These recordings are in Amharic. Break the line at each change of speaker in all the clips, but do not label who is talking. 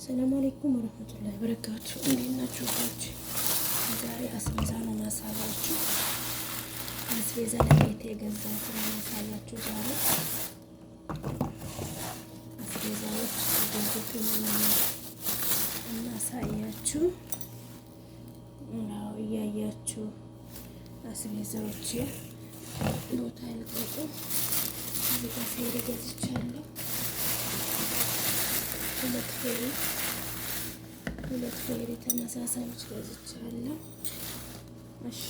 ሰላም አለይኩም ወራህመቱላሂ ወበረካቱ። እንዴት ናችሁ? ዛሬ አስቤዛ ነው ማሳያችሁ። አስቤዛ ለቤት የገዛሁትን ነው ማሳያችሁ። ዛሬ አስቤዛዎች የገዛሁትን ነው እናሳያችሁ። ያው እያያችሁ አስቤዛዎች ቦታ ያልቀጡ እዚህ ጋር ፌሪ ገዝቻለሁ። ሁለት ፌሪ ተመሳሳዮች ገዝቻለሁ። እሺ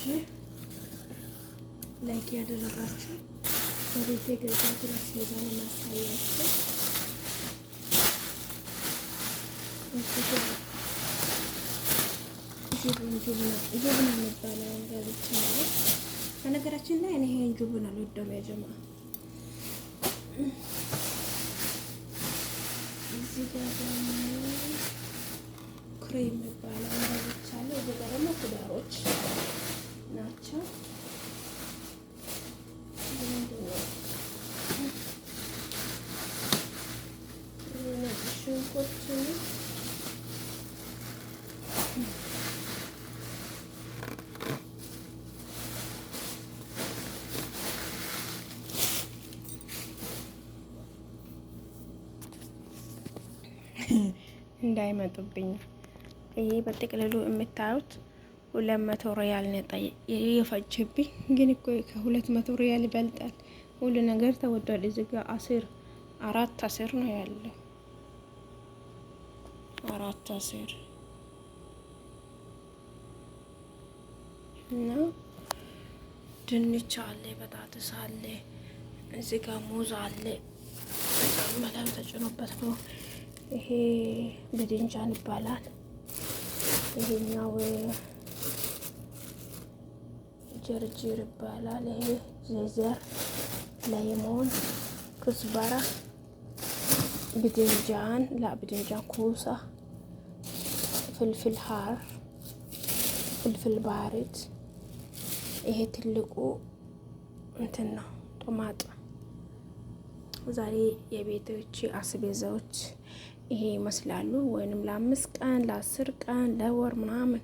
ላይክ ያደረጋችሁ በቤት የገዛሁትን አስቤዛ ነው ማሳያችሁ። ጁብና የሚባለው ገዝቻለሁ። በነገራችን ላይ እኔ ይሄን ጁብና አልወደውም ያ ጀማ። እዚህ ጋር ደግሞ ክሬም የሚባለው ገዝቻለሁ። እዚህ ጋር ደግሞ ኩዳሮች ናቸው። ሽንኩርት እንዳይመጡብኝ። ይሄ በጥቅልሉ የምታዩት 200 ሪያል ነው የፈጀብኝ። ግን እኮ ከ200 ሪያል ይበልጣል። ሁሉ ነገር ተወዷል። እዚህ ጋር አራት አስር ነው ያለው። 4 አስር እና ድንች አለ፣ በጣጥስ አለ፣ እዚህ ጋር ሙዝ አለ። በጣም ተጭኖበት ነው። ይሄ በድንጃን ይባላል። ይሄኛው ጀርጅር ይባላል። ይሄ ዘዘር፣ ለይሞን፣ ኩዝበራ፣ ብድንጃን ብድንጃን፣ ኩሳ፣ ፍልፍል ሀር፣ ፍልፍል ባሪድ። ይሄ ትልቁ እንትን ነው ጦማጥ። ዛሬ የቤቶች አስቤዛዎች ይሄ ይመስላሉ። ወይንም ለ5 ቀን ለ10 ቀን ለወር ምናምን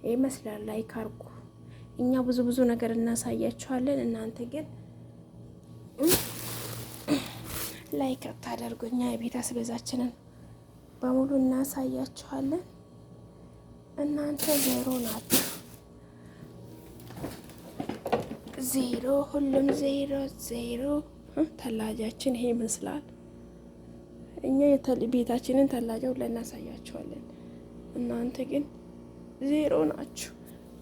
ይመስላል። ላይክ አድርጉ። እኛ ብዙ ነገር እናሳያችኋለን። እናንተ ግን ላይክ አታደርጉ። እኛ የቤት አስቤዛችንን በሙሉ እናሳያችኋለን። እናንተ ዜሮ ናችሁ። ዜሮ፣ ሁሉም ዜሮ ዜሮ። ተላጃችን ይሄ ይመስላል። እኛ ቤታችንን ተላጃው ለእናሳያችኋለን። እናንተ ግን ዜሮ ናችሁ።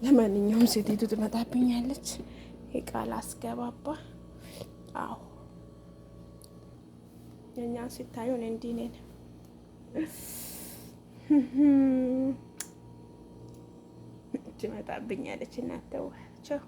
ለማንኛውም ሴቲቱ ትመጣብኛለች። የቃል አስገባባ። አዎ የኛ ሲታዩን እንዲህ ነን። ትመጣብኛለች። እናተዋቸው